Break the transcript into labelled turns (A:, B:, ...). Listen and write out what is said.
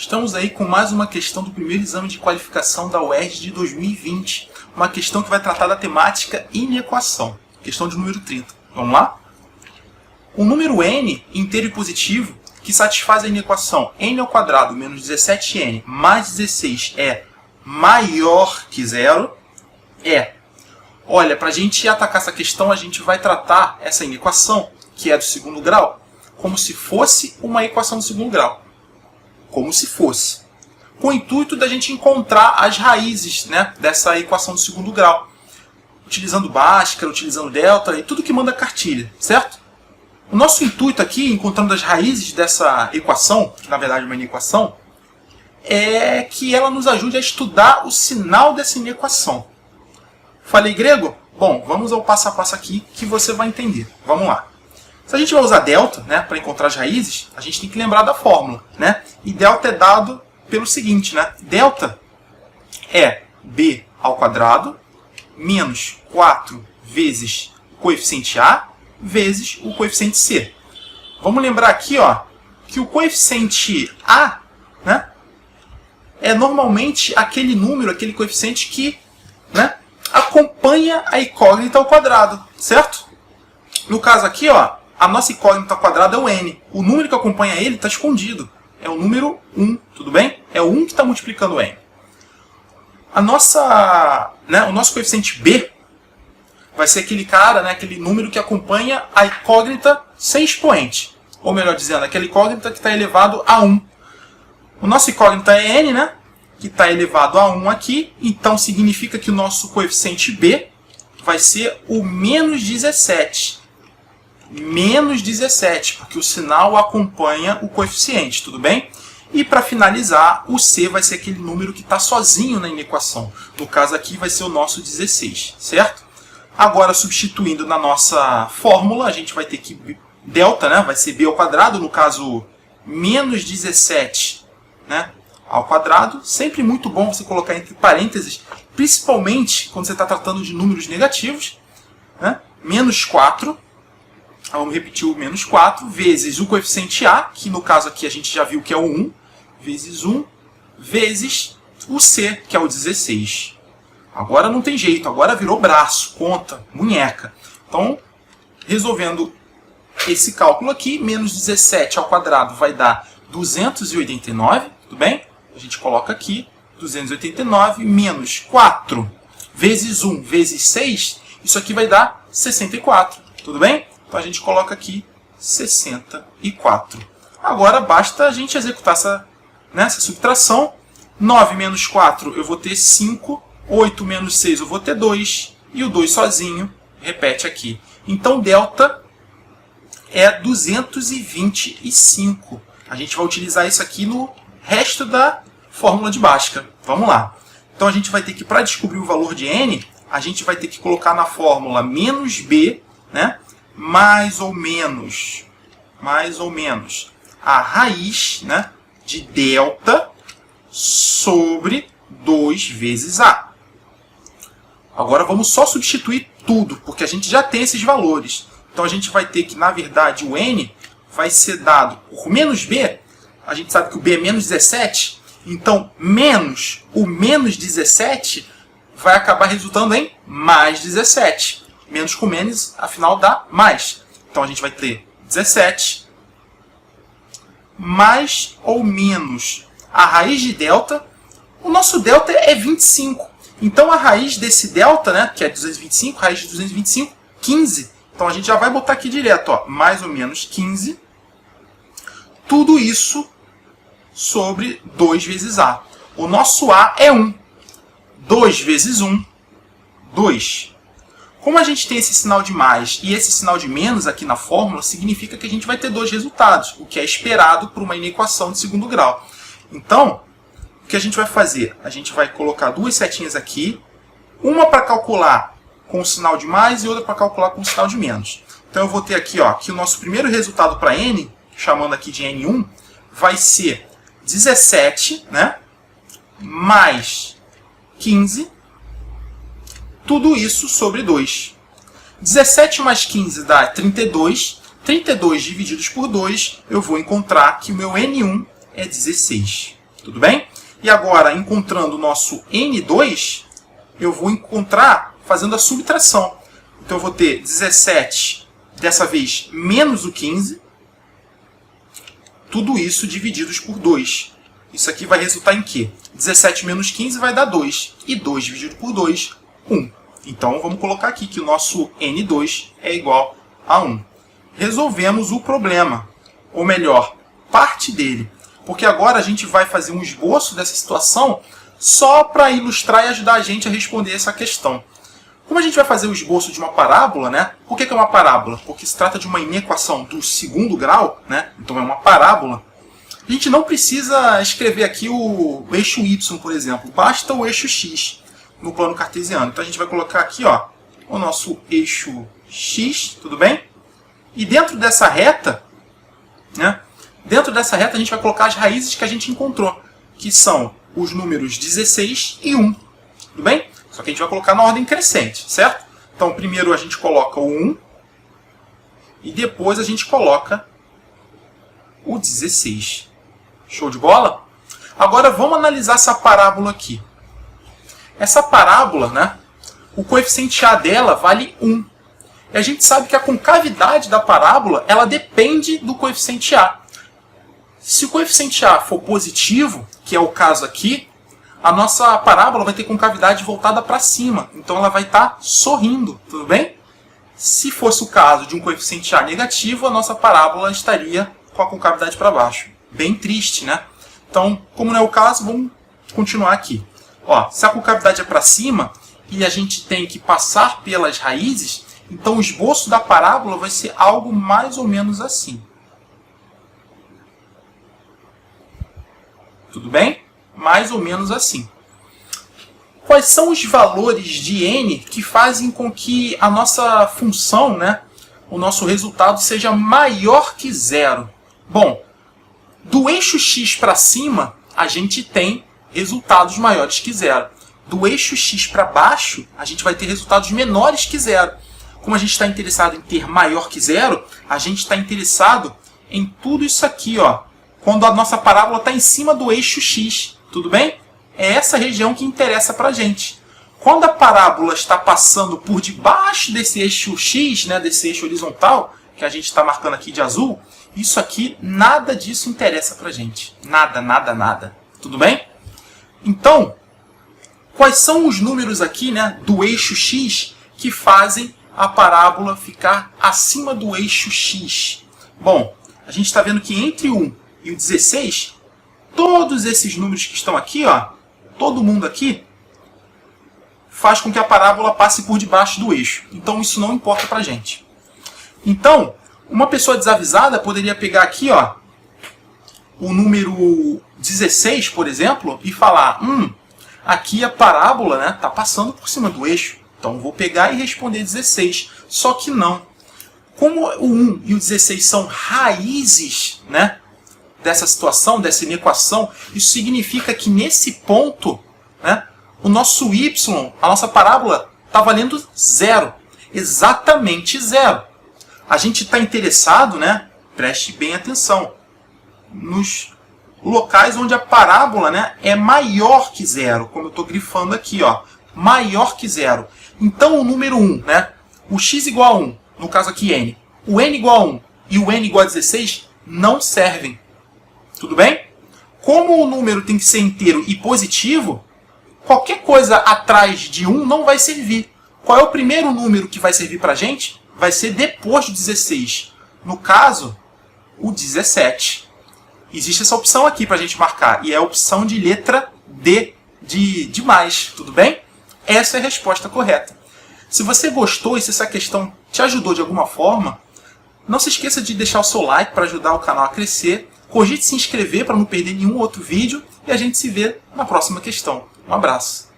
A: Estamos aí com mais uma questão do primeiro exame de qualificação da UERJ de 2020. Uma questão que vai tratar da temática inequação. Questão de número 30. Vamos lá? O número n, inteiro e positivo, que satisfaz a inequação n ao quadrado menos 17n mais 16 é maior que zero, Olha, para a gente atacar essa questão, a gente vai tratar essa inequação, que é do segundo grau, como se fosse uma equação do segundo grau. Como se fosse. Com o intuito da gente encontrar as raízes, né, dessa equação do segundo grau. Utilizando Bhaskara, utilizando delta e tudo que manda cartilha, certo? O nosso intuito aqui, encontrando as raízes dessa equação, que na verdade é uma inequação, é que ela nos ajude a estudar o sinal dessa inequação. Falei grego? Bom, vamos ao passo a passo aqui que você vai entender. Vamos lá. Se a gente vai usar delta, né, para encontrar as raízes, a gente tem que lembrar da fórmula, né? E delta é dado pelo seguinte, né? Delta é b ao quadrado menos 4 vezes o coeficiente a vezes o coeficiente c. Vamos lembrar aqui, ó, que o coeficiente a, né, é normalmente aquele número, aquele coeficiente que, né, acompanha a incógnita ao quadrado, certo? No caso aqui, ó, a nossa incógnita ao quadrado é o n. O número que acompanha ele está escondido. É o número 1, tudo bem? É o 1 que está multiplicando o n. O nosso coeficiente b vai ser aquele cara, né, aquele número que acompanha a incógnita sem expoente. Ou melhor dizendo, aquela incógnita que está elevado a 1. O nosso incógnita é n, né, que está elevado a 1 aqui. Então significa que o nosso coeficiente b vai ser o menos 17. Menos 17, porque o sinal acompanha o coeficiente, tudo bem? E para finalizar, o c vai ser aquele número que está sozinho na inequação. No caso aqui vai ser o nosso 16, certo? Agora, substituindo na nossa fórmula, a gente vai ter que delta, né, vai ser b ao quadrado, no caso menos 17, né, ao quadrado. Sempre muito bom você colocar entre parênteses, principalmente quando você está tratando de números negativos, né, menos 4. Vamos repetir o menos 4, vezes o coeficiente a, que no caso aqui a gente já viu que é o 1, vezes 1, vezes o c, que é o 16. Agora não tem jeito, agora virou braço, conta, munheca. Então, resolvendo esse cálculo aqui, menos 17 ao quadrado vai dar 289, tudo bem? A gente coloca aqui, 289 menos 4 vezes 1 vezes 6, isso aqui vai dar 64, tudo bem? Então a gente coloca aqui 64. Agora basta a gente executar essa subtração. 9 menos 4 eu vou ter 5. 8 menos 6 eu vou ter 2. E o 2 sozinho repete aqui. Então delta é 225. A gente vai utilizar isso aqui no resto da fórmula de Bhaskara. Vamos lá. Então a gente vai ter que, para descobrir o valor de n, a gente vai ter que colocar na fórmula menos b, né? Mais ou menos a raiz, né, de delta sobre 2 vezes a. Agora vamos só substituir tudo, porque a gente já tem esses valores. Então a gente vai ter que, na verdade, o n vai ser dado por menos b. A gente sabe que o b é menos 17. Então, menos o menos 17 vai acabar resultando em mais 17. Menos com menos, afinal, dá mais. Então, a gente vai ter 17 mais ou menos a raiz de delta. O nosso delta é 25. Então, a raiz desse delta, né, que é 225, raiz de 225, 15. Então, a gente já vai botar aqui direto, ó, mais ou menos 15. Tudo isso sobre 2 vezes a. O nosso a é 1. 2 vezes 1, 2. Como a gente tem esse sinal de mais e esse sinal de menos aqui na fórmula, significa que a gente vai ter dois resultados, o que é esperado por uma inequação de segundo grau. Então, o que a gente vai fazer? A gente vai colocar duas setinhas aqui, uma para calcular com o sinal de mais e outra para calcular com o sinal de menos. Então eu vou ter aqui, ó, que o nosso primeiro resultado para n, chamando aqui de n1, vai ser 17, né, mais 15, tudo isso sobre 2. 17 mais 15 dá 32. 32 divididos por 2, eu vou encontrar que o meu N1 é 16. Tudo bem? E agora, encontrando o nosso N2, eu vou encontrar fazendo a subtração. Então eu vou ter 17, dessa vez, menos o 15. Tudo isso divididos por 2. Isso aqui vai resultar em quê? 17 menos 15 vai dar 2. E 2 dividido por 2, 1. Então vamos colocar aqui que o nosso N2 é igual a 1. Resolvemos o problema. Ou melhor, parte dele. Porque agora a gente vai fazer um esboço dessa situação só para ilustrar e ajudar a gente a responder essa questão. Como a gente vai fazer o esboço de uma parábola, né? Por que é uma parábola? Porque se trata de uma inequação do segundo grau, né? Então é uma parábola. A gente não precisa escrever aqui o eixo y, por exemplo. Basta o eixo x no plano cartesiano. Então a gente vai colocar aqui, ó, o nosso eixo x, tudo bem? E dentro dessa reta, né? Dentro dessa reta a gente vai colocar as raízes que a gente encontrou, que são os números 16 e 1. Tudo bem? Só que a gente vai colocar na ordem crescente, certo? Então primeiro a gente coloca o 1 e depois a gente coloca o 16. Show de bola? Agora vamos analisar essa parábola aqui. Essa parábola, né? O coeficiente A dela vale 1. E a gente sabe que a concavidade da parábola ela depende do coeficiente A. Se o coeficiente A for positivo, que é o caso aqui, a nossa parábola vai ter concavidade voltada para cima. Então ela vai estar sorrindo, tudo bem? Se fosse o caso de um coeficiente A negativo, a nossa parábola estaria com a concavidade para baixo. Bem triste, né? Então, como não é o caso, vamos continuar aqui. Ó, se a concavidade é para cima e a gente tem que passar pelas raízes, então o esboço da parábola vai ser algo mais ou menos assim. Tudo bem? Mais ou menos assim. Quais são os valores de n que fazem com que a nossa função, né, o nosso resultado, seja maior que zero? Bom, do eixo x para cima, a gente tem resultados maiores que zero. Do eixo x para baixo, a gente vai ter resultados menores que zero. Como a gente está interessado em ter maior que zero, a gente está interessado em tudo isso aqui, ó, quando a nossa parábola está em cima do eixo x. Tudo bem? É essa região que interessa para a gente. Quando a parábola está passando por debaixo desse eixo x, né, desse eixo horizontal, que a gente está marcando aqui de azul, isso aqui, nada disso interessa para a gente. Nada, nada, nada. Tudo bem? Então, quais são os números aqui, né, do eixo x que fazem a parábola ficar acima do eixo x? Bom, a gente está vendo que entre 1 e o 16, todos esses números que estão aqui, ó, todo mundo aqui, faz com que a parábola passe por debaixo do eixo. Então isso não importa pra gente. Então, uma pessoa desavisada poderia pegar aqui, ó, o número 16, por exemplo, e falar, aqui a parábola, né, tá passando por cima do eixo. Então vou pegar e responder 16. Só que não. Como o 1 e o 16 são raízes, né, dessa situação, dessa inequação, isso significa que nesse ponto, né, o nosso y, a nossa parábola, está valendo zero. Exatamente zero. A gente está interessado, né, preste bem atenção, nos locais onde a parábola, né, é maior que zero, como eu estou grifando aqui, ó, maior que zero. Então o número 1, né, o x igual a 1, no caso aqui n, o n igual a 1 e o n igual a 16 não servem. Tudo bem? Como o número tem que ser inteiro e positivo, qualquer coisa atrás de 1 não vai servir. Qual é o primeiro número que vai servir para a gente? Vai ser depois do 16. No caso, o 17. Existe essa opção aqui para a gente marcar. E é a opção de letra D, de mais. Tudo bem? Essa é a resposta correta. Se você gostou e se essa questão te ajudou de alguma forma, não se esqueça de deixar o seu like para ajudar o canal a crescer. Cogite se inscrever para não perder nenhum outro vídeo. E a gente se vê na próxima questão. Um abraço.